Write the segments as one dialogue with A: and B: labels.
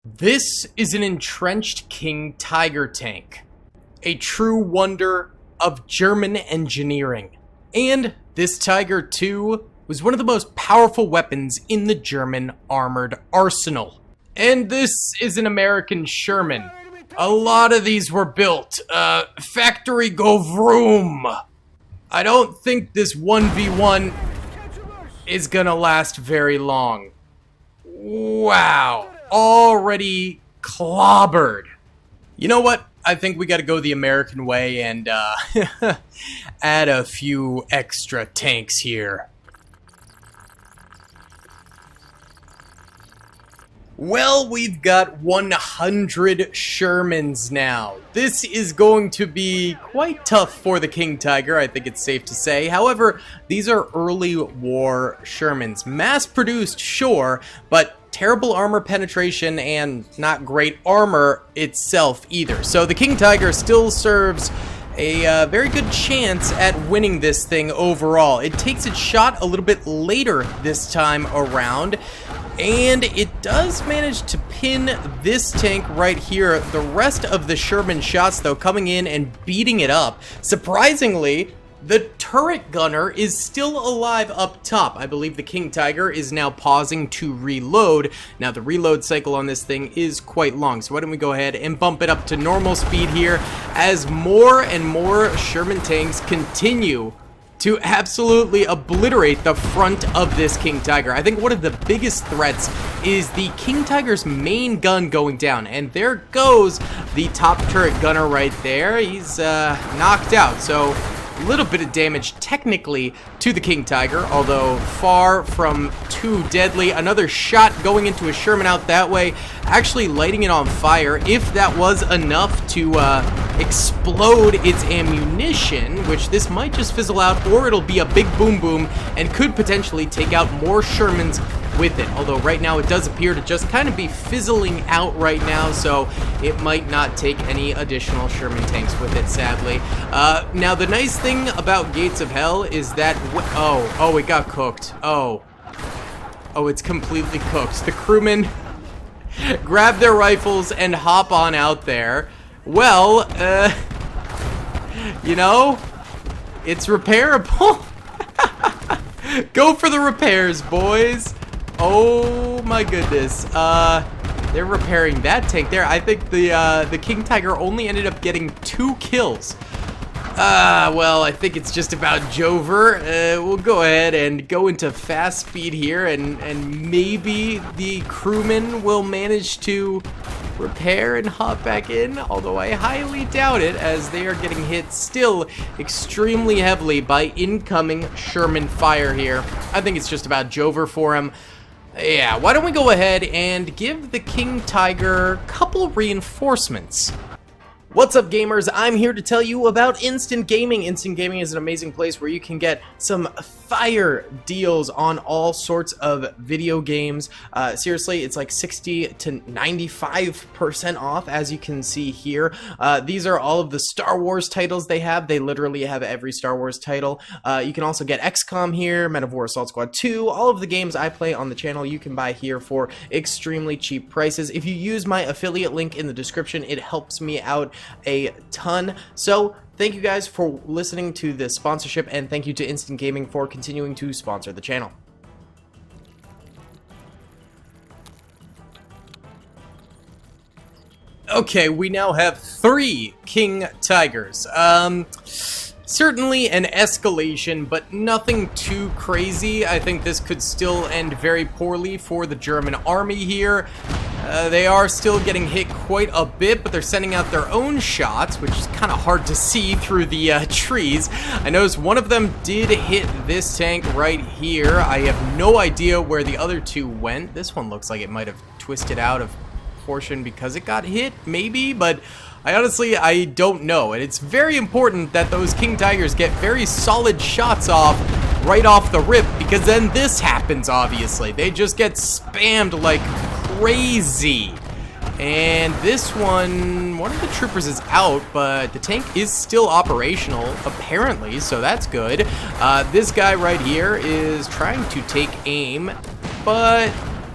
A: This is an entrenched King Tiger tank, a true wonder of German engineering. And this Tiger II was one of the most powerful weapons in the German armored arsenal. And this is an American Sherman. A lot of these were built. Factory go vroom. I don't think this 1v1 is gonna last very long. Wow. Already clobbered. You know what? I think we gotta go the American way and add a few extra tanks here. Well, we've got 100 Shermans now. This is going to be quite tough for the King Tiger, I think it's safe to say. However, these are early war Shermans. Mass-produced, sure, but terrible armor penetration and not great armor itself either. So the King Tiger still serves a very good chance at winning this thing overall. It takes its shot a little bit later this time around, and it does manage to pin this tank right here. The rest of the Sherman shots, though, coming in and beating it up. Surprisingly, the turret gunner is still alive up top. I believe the King Tiger is now pausing to reload. Now, the reload cycle on this thing is quite long, so why don't we go ahead and bump it up to normal speed here as more and more Sherman tanks continue to absolutely obliterate the front of this King Tiger. I think one of the biggest threats is the King Tiger's main gun going down, and there goes the top turret gunner right there. He's knocked out, so a little bit of damage technically to the King Tiger, although far from too deadly. Another shot going into a Sherman out that way, actually lighting it on fire. If that was enough to explode its ammunition, which this might just fizzle out, or it'll be a big boom boom and could potentially take out more Shermans with it. Although right now it does appear to just kind of be fizzling out right now, so it might not take any additional Sherman tanks with it, sadly. Now the nice thing about Gates of Hell is that oh, it got cooked. Oh, it's completely cooked. The crewmen grab their rifles and hop on out there. Well, you know, it's repairable. Go for the repairs, boys. Oh my goodness. They're repairing that tank there. I think the King Tiger only ended up getting 2 kills. Well, I think it's just about Jover. We'll go ahead and go into fast speed here, and maybe the crewmen will manage to repair and hop back in, although I highly doubt it, as they are getting hit still extremely heavily by incoming Sherman fire here. I think it's just about Jover for him. Yeah, why don't we go ahead and give the King Tiger a couple reinforcements. What's up, gamers? I'm here to tell you about Instant Gaming. Instant Gaming is an amazing place where you can get some fire deals on all sorts of video games. Seriously, it's like 60 to 95% off, as you can see here. These are all of the Star Wars titles they have. They literally have every Star Wars title. You can also get XCOM here, Men of War Assault Squad 2. All of the games I play on the channel you can buy here for extremely cheap prices. If you use my affiliate link in the description, it helps me out a ton. So thank you guys for listening to this sponsorship, and thank you to Instant Gaming for continuing to sponsor the channel. Okay, we now have 3 King Tigers. Certainly an escalation, but nothing too crazy. I think this could still end very poorly for the German army here. They are still getting hit quite a bit, but they're sending out their own shots, which is kind of hard to see through the trees. I noticed one of them did hit this tank right here. I have no idea where the other 2 went. This one looks like it might have twisted out of proportion because it got hit, maybe, but I don't know. And it's very important that those King Tigers get very solid shots off right off the rip, because then this happens, obviously. They just get spammed like crazy. And this one of the troopers is out, but the tank is still operational, apparently, so that's good. This guy right here is trying to take aim, but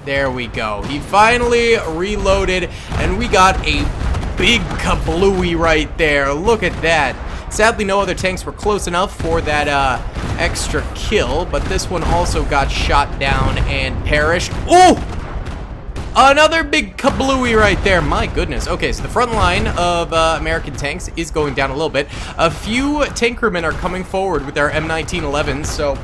A: There we go. He finally reloaded, and we got a big kablooey right there. Look at that. Sadly, no other tanks were close enough for that extra kill, but this one also got shot down and perished. Oh! Another big kablooey right there. My goodness. Okay, so the front line of American tanks is going down a little bit. A few tank crewmen are coming forward with their M1911s, so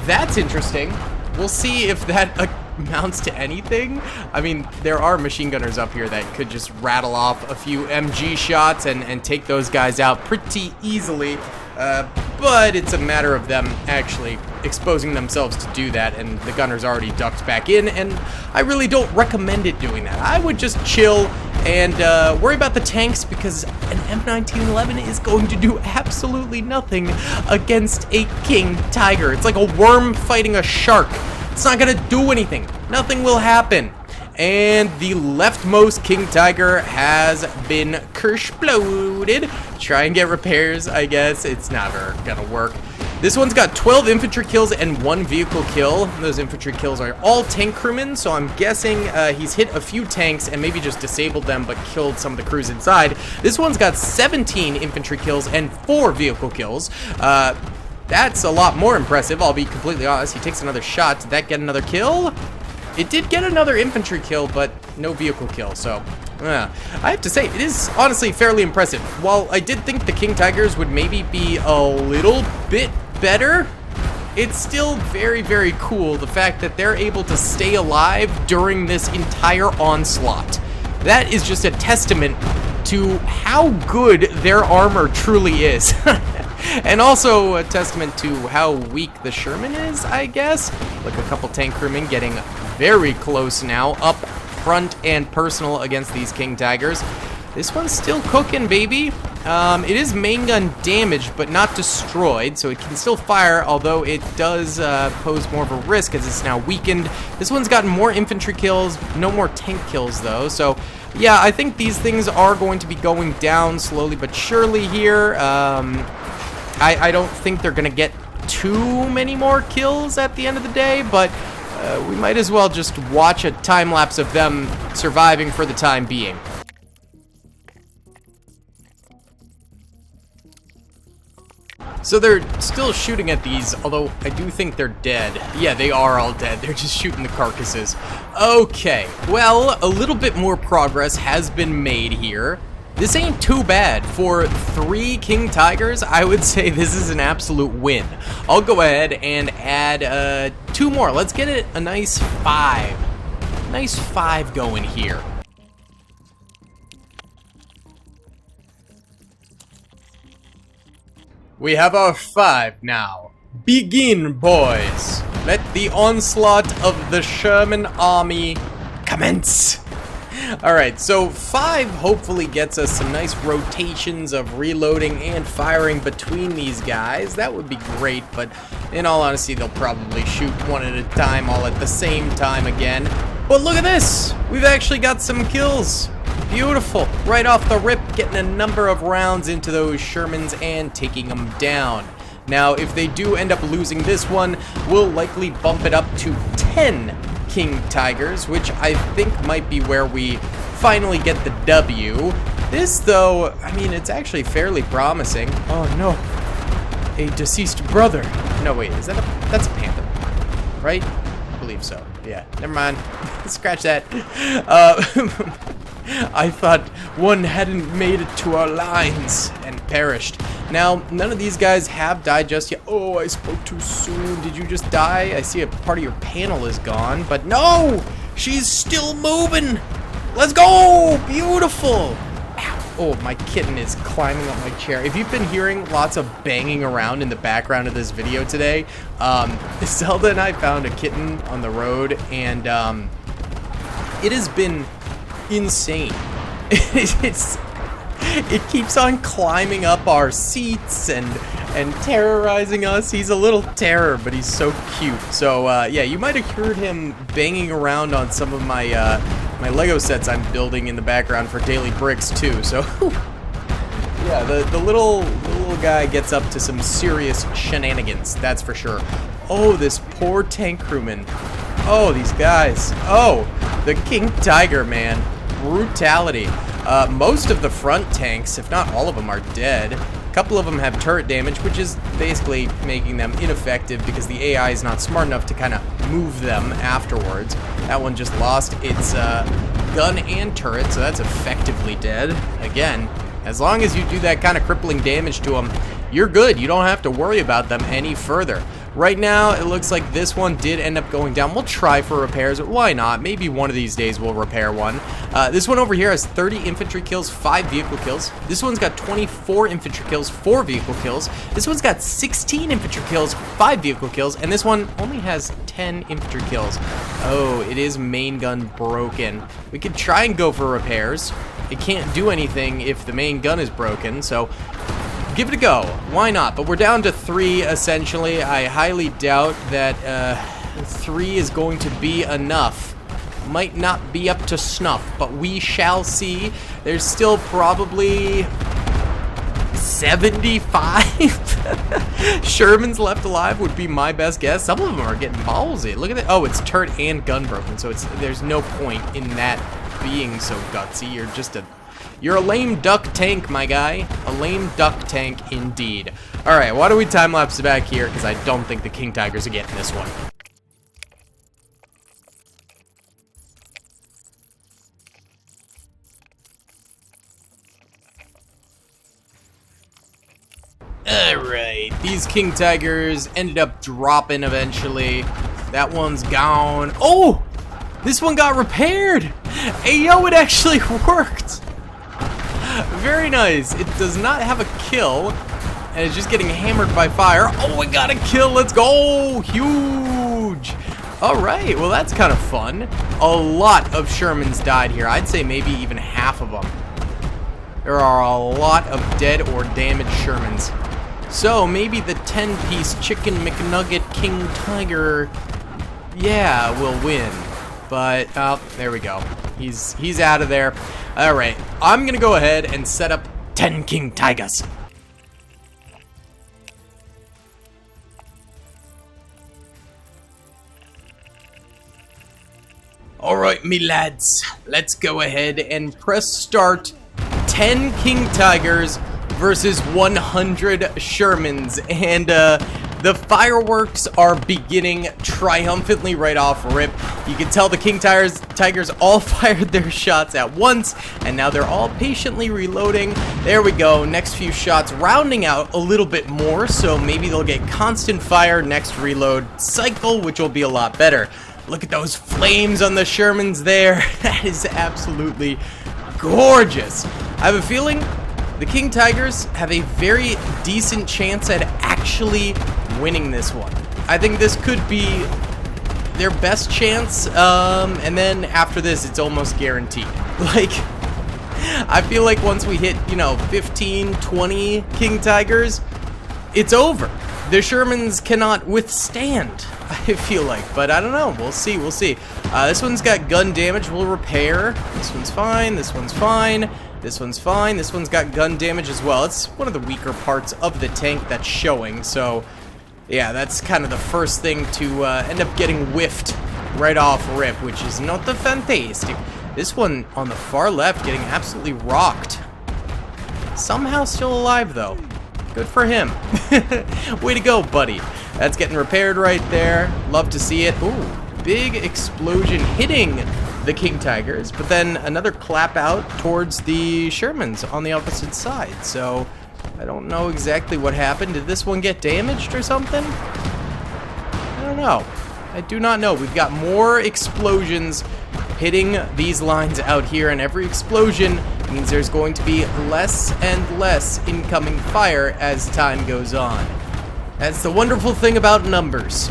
A: that's interesting. We'll see if that amounts to anything. I mean, there are machine gunners up here that could just rattle off a few MG shots and take those guys out pretty easily. But it's a matter of them actually exposing themselves to do that, and the gunner's already ducked back in, and I really don't recommend it doing that. I would just chill and worry about the tanks, because an M1911 is going to do absolutely nothing against a King Tiger. It's like a worm fighting a shark. It's not gonna do anything. Nothing will happen. And the leftmost King Tiger has been kershploded. Try and get repairs, I guess. It's never gonna work. This one's got 12 infantry kills and 1 vehicle kill. Those infantry kills are all tank crewmen, so I'm guessing he's hit a few tanks and maybe just disabled them but killed some of the crews inside. This one's got 17 infantry kills and 4 vehicle kills. That's a lot more impressive, I'll be completely honest. He takes another shot. Did that get another kill? It did get another infantry kill, but no vehicle kill, so I have to say, it is honestly fairly impressive. While I did think the King Tigers would maybe be a little bit better, it's still very, very cool the fact that they're able to stay alive during this entire onslaught. That is just a testament to how good their armor truly is. And also a testament to how weak the Sherman is, I guess. Look, a couple tank crewmen getting very close now, up front and personal against these King Tigers. This one's still cooking, baby. It is main gun damaged, but not destroyed, so it can still fire, although it does pose more of a risk as it's now weakened. This one's gotten more infantry kills, no more tank kills, though, so yeah, I think these things are going to be going down slowly but surely here. I don't think they're going to get too many more kills at the end of the day, but we might as well just watch a time-lapse of them surviving for the time being. So they're still shooting at these, although I do think they're dead. Yeah, they are all dead. They're just shooting the carcasses. Okay, well, a little bit more progress has been made here. This ain't too bad. For 3 King Tigers, I would say this is an absolute win. I'll go ahead and add 2 more. Let's get it a nice 5. Nice 5 going here. We have our 5 now. Begin, boys. Let the onslaught of the Sherman army commence. Alright, so 5 hopefully gets us some nice rotations of reloading and firing between these guys. That would be great, but in all honesty, they'll probably shoot one at a time all at the same time again. But look at this! We've actually got some kills. Beautiful. Right off the rip, getting a number of rounds into those Shermans and taking them down. Now, if they do end up losing this one, we'll likely bump it up to 10 King Tigers, which I think might be where we finally get the W. This, though, I mean, it's actually fairly promising. Oh, no. A deceased brother. No, wait, is that that's a panther, right? I believe so. Yeah, never mind. Scratch that. I thought one hadn't made it to our lines and perished. Now, none of these guys have died just yet. Oh, I spoke too soon. Did you just die? I see a part of your panel is gone, but no! She's still moving! Let's go! Beautiful! Ow. Oh, my kitten is climbing up my chair. If you've been hearing lots of banging around in the background of this video today, Zelda and I found a kitten on the road, and it has been insane. It keeps on climbing up our seats and terrorizing us. He's a little terror, but he's so cute. So yeah, you might have heard him banging around on some of my my Lego sets I'm building in the background for Daily Bricks too. So yeah, the little guy gets up to some serious shenanigans, that's for sure. Oh, this poor tank crewman. Oh, these guys. Oh, the King Tiger, man. Brutality. Most of the front tanks, if not all of them, are dead. A couple of them have turret damage, which is basically making them ineffective because the AI is not smart enough to kind of move them afterwards. That one just lost its gun and turret, so that's effectively dead. Again, as long as you do that kind of crippling damage to them, you're good. You don't have to worry about them any further. Right now, it looks like this one did end up going down. We'll try for repairs. Why not? Maybe one of these days we'll repair one. This one over here has 30 infantry kills, 5 vehicle kills. This one's got 24 infantry kills, 4 vehicle kills. This one's got 16 infantry kills, 5 vehicle kills. And this one only has 10 infantry kills. Oh, it is main gun broken. We could try and go for repairs. It can't do anything if the main gun is broken, so give it a go. Why not? But we're down to 3, essentially. I highly doubt that 3 is going to be enough. Might not be up to snuff, but we shall see. There's still probably 75 Shermans left alive would be my best guess. Some of them are getting ballsy. Look at that. Oh, it's turret and gun broken, so there's no point in that being so gutsy. You're a lame duck tank, my guy. A lame duck tank indeed. Alright, why don't we time-lapse back here, because I don't think the King Tigers are getting this one. Alright, these King Tigers ended up dropping eventually. That one's gone. Oh! This one got repaired! Hey, yo, it actually worked! Very nice. It does not have a kill, and it's just getting hammered by fire. Oh, it got a kill. Let's go. Huge. All right. Well, that's kind of fun. A lot of Shermans died here. I'd say maybe even half of them. There are a lot of dead or damaged Shermans. So maybe the 10-piece Chicken McNugget King Tiger, yeah, will win. But, oh, there we go. He's out of there. Alright, I'm gonna go ahead and set up 10 King Tigers. Alright, me lads, let's go ahead and press start. 10 King Tigers versus 100 Shermans. And, the fireworks are beginning triumphantly right off rip. You can tell the King Tigers all fired their shots at once, and now they're all patiently reloading. There we go. Next few shots rounding out a little bit more, so maybe they'll get constant fire next reload cycle, which will be a lot better. Look at those flames on the Shermans there. That is absolutely gorgeous. I have a feeling the King Tigers have a very decent chance at actually winning this one. I think this could be their best chance, and then after this, it's almost guaranteed. Like, I feel like once we hit, 15, 20 King Tigers, it's over. The Shermans cannot withstand, I feel like, but I don't know. We'll see, we'll see. This one's got gun damage. We'll repair. This one's fine. This one's fine. This one's fine. This one's got gun damage as well. It's one of the weaker parts of the tank that's showing, so yeah, that's kind of the first thing to end up getting whiffed right off rip, which is not the fantastic. This one on the far left getting absolutely rocked. Somehow still alive, though. Good for him. Way to go, buddy. That's getting repaired right there. Love to see it. Ooh, big explosion hitting the King Tigers, but then another clap out towards the Shermans on the opposite side. So I don't know exactly what happened. Did this one get damaged or something? I don't know. I do not know. We've got more explosions hitting these lines out here, and every explosion means there's going to be less and less incoming fire as time goes on. That's the wonderful thing about numbers.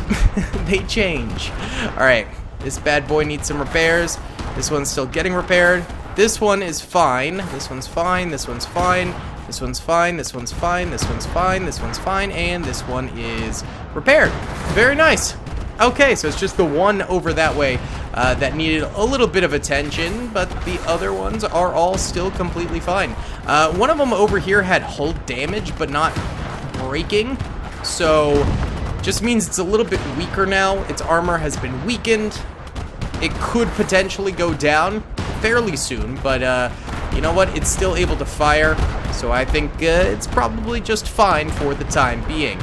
A: They change. Alright, this bad boy needs some repairs. This one's still getting repaired. This one is fine. This one's fine. This one's fine. This one's fine. This one's fine. This one's fine. This one's fine. And this one is repaired. Very nice. Okay, so it's just the one over that way that needed a little bit of attention, but the other ones are all still completely fine. One of them over here had hull damage, but not breaking. So Just means it's a little bit weaker now. Its armor has been weakened. It could potentially go down fairly soon, but you know what? It's still able to fire, so I think it's probably just fine for the time being.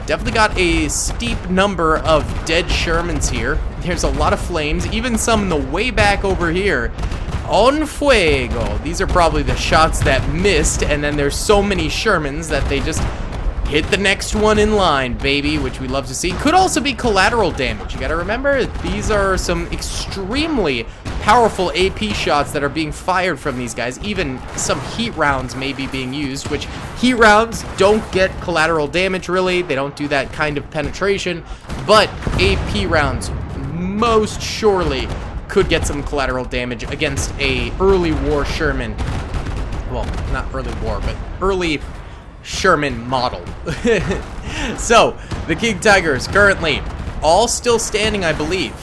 A: Definitely got a steep number of dead Shermans here. There's a lot of flames, even some in the way back over here. On fuego. These are probably the shots that missed, and then there's so many Shermans that they just hit the next one in line, baby, which we love to see. Could also be collateral damage. You gotta remember, these are some extremely powerful AP shots that are being fired from these guys. Even some heat rounds may be being used, which heat rounds don't get collateral damage, really. They don't do that kind of penetration, but AP rounds most surely could get some collateral damage against a early war Sherman. Well, not early war, but early Sherman model. So, the King Tigers currently all still standing, I believe.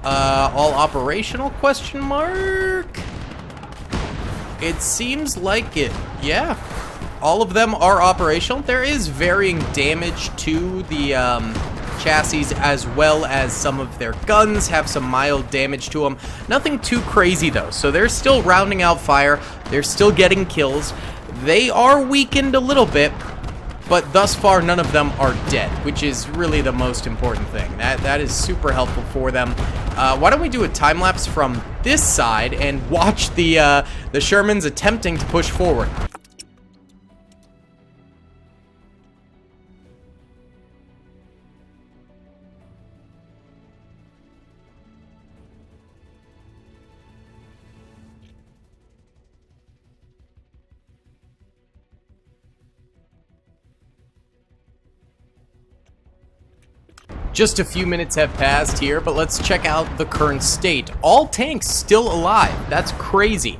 A: All operational, question mark? It seems like it. Yeah. All of them are operational. There is varying damage to the chassis, as well as some of their guns have some mild damage to them. Nothing too crazy though. So they're still rounding out fire. They're still getting kills. They are weakened a little bit, but thus far none of them are dead, which is really the most important thing. That is super helpful for them. Why don't we do a time lapse from this side and watch the Shermans attempting to push forward. Just a few minutes have passed here, but let's check out the current state. All tanks still alive. That's crazy.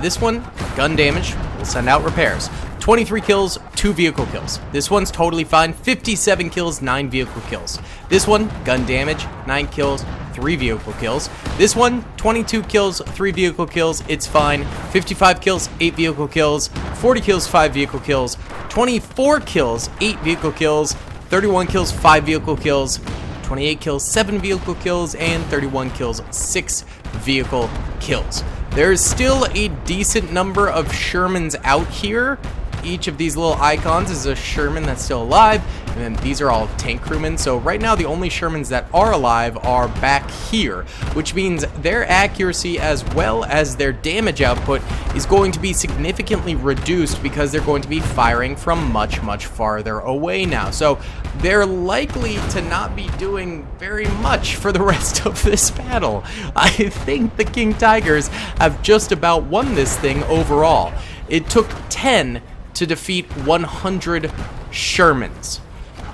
A: This one, gun damage. We'll send out repairs. 23 kills, 2 vehicle kills. This one's totally fine. 57 kills, 9 vehicle kills. This one, gun damage, 9 kills, 3 vehicle kills. This one, 22 kills, 3 vehicle kills. It's fine. 55 kills, 8 vehicle kills. 40 kills, 5 vehicle kills. 24 kills, 8 vehicle kills. 31 kills, 5 vehicle kills, 28 kills, 7 vehicle kills, and 31 kills, 6 vehicle kills. There's still a decent number of Shermans out here. Each of these little icons is a Sherman that's still alive, and then these are all tank crewmen. So right now the only Shermans that are alive are back here, which means their accuracy as well as their damage output is going to be significantly reduced because they're going to be firing from much, much farther away now. So they're likely to not be doing very much for the rest of this battle. I think the King Tigers have just about won this thing overall. It took 10 to defeat 100 Shermans.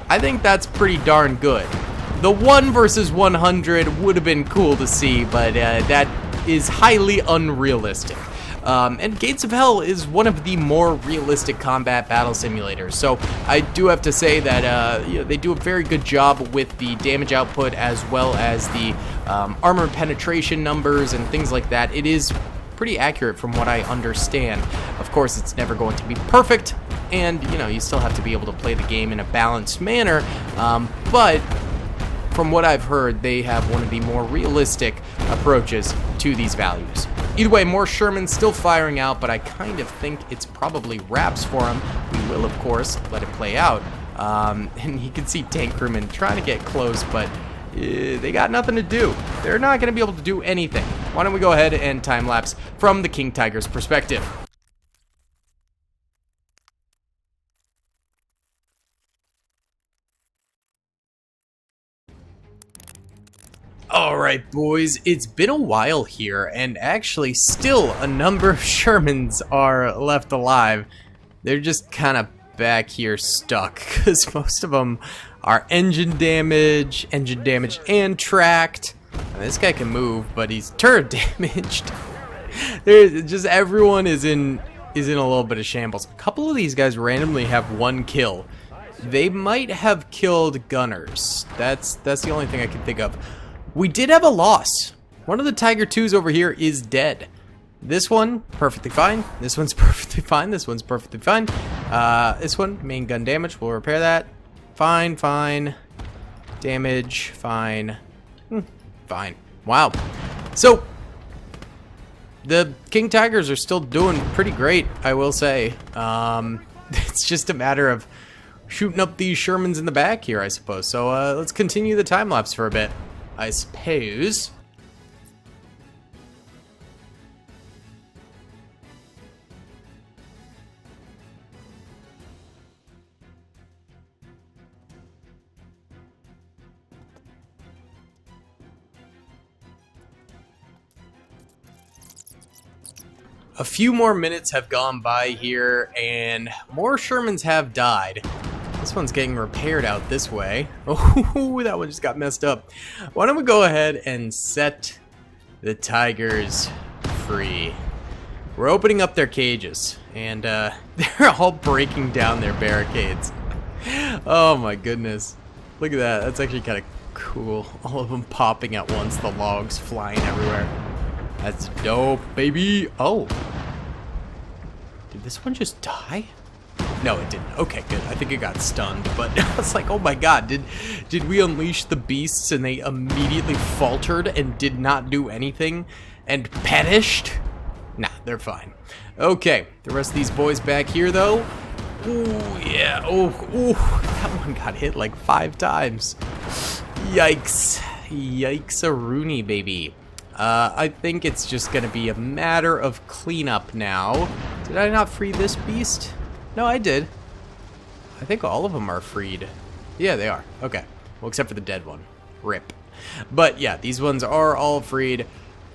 A: I think that's pretty darn good. The 1 versus 100 would have been cool to see, but that is highly unrealistic. And Gates of Hell is one of the more realistic combat battle simulators, so I do have to say that you know, they do a very good job with the damage output as well as the armor penetration numbers and things like that. It is pretty accurate from what I understand. Of course, it's never going to be perfect, and you know, you still have to be able to play the game in a balanced manner, but from what I've heard, they have one of the more realistic approaches to these values. Either way, more Shermans still firing out, but I kind of think it's probably wraps for them. We will, of course, let it play out. And you can see tank crewmen trying to get close, but they got nothing to do. They're not going to be able to do anything. Why don't we go ahead and time lapse from the King Tigers perspective. Alright boys, it's been a while here, and actually still a number of Shermans are left alive. They're just kind of back here stuck, because most of them are engine damage and tracked. And this guy can move, but he's turret damaged. There's just everyone is in a little bit of shambles. A couple of these guys randomly have 1 kill. They might have killed gunners. That's the only thing I can think of. We did have a loss. One of the Tiger 2s over here is dead. This one, perfectly fine. This one's perfectly fine. This one's perfectly fine. This one, main gun damage. We'll repair that. Fine, fine. Damage, fine. Fine. Wow. So, the King Tigers are still doing pretty great, I will say. It's just a matter of shooting up these Shermans in the back here, I suppose. So, let's continue the time lapse for a bit, I suppose. A few more minutes have gone by here, and more Shermans have died. This one's getting repaired out this way. Oh, that one just got messed up. Why don't we go ahead and set the Tigers free? We're opening up their cages, and they're all breaking down their barricades. Oh my goodness. Look at that. That's actually kind of cool. All of them popping at once, the logs flying everywhere. That's dope, baby. Oh. Did this one just die? No, it didn't. Okay, good. I think it got stunned, but I was like, oh my god, did we unleash the beasts and they immediately faltered and did not do anything and perished? Nah, they're fine. Okay, the rest of these boys back here, though. Ooh, yeah. Oh, that one got hit like 5 times. Yikes. Yikes-a-rooney, baby. I think it's just gonna be a matter of cleanup now. Did I not free this beast? No, I did. I think all of them are freed. Yeah, they are. Okay. Well, except for the dead one. RIP. But yeah, these ones are all freed.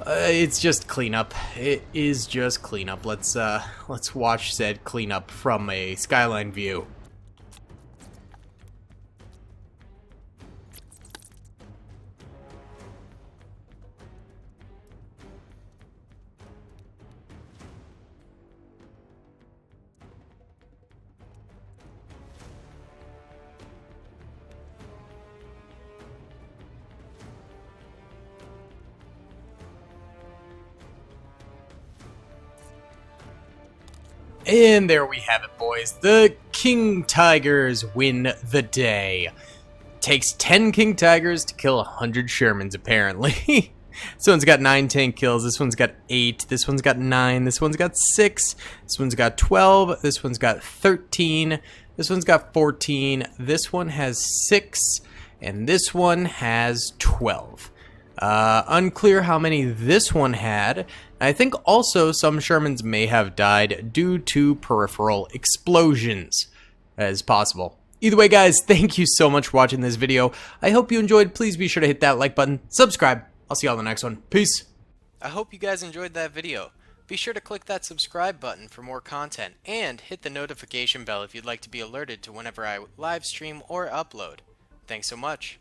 A: It's just cleanup. It is just cleanup. Let's watch said cleanup from a skyline view. And there we have it, boys. The King Tigers win the day. Takes 10 King Tigers to kill 100 Shermans, apparently. This one's got 9 tank kills. This one's got 8. This one's got 9. This one's got 6. This one's got 12. This one's got 13. This one's got 14. This one has 6. And this one has 12. Unclear how many this one had. I think also some Shermans may have died due to peripheral explosions, as possible. Either way, guys, thank you so much for watching this video. I hope you enjoyed. Please be sure to hit that like button, subscribe. I'll see you all in the next one. Peace. I hope you guys enjoyed that video. Be sure to click that subscribe button for more content, and hit the notification bell if you'd like to be alerted to whenever I live stream or upload. Thanks so much.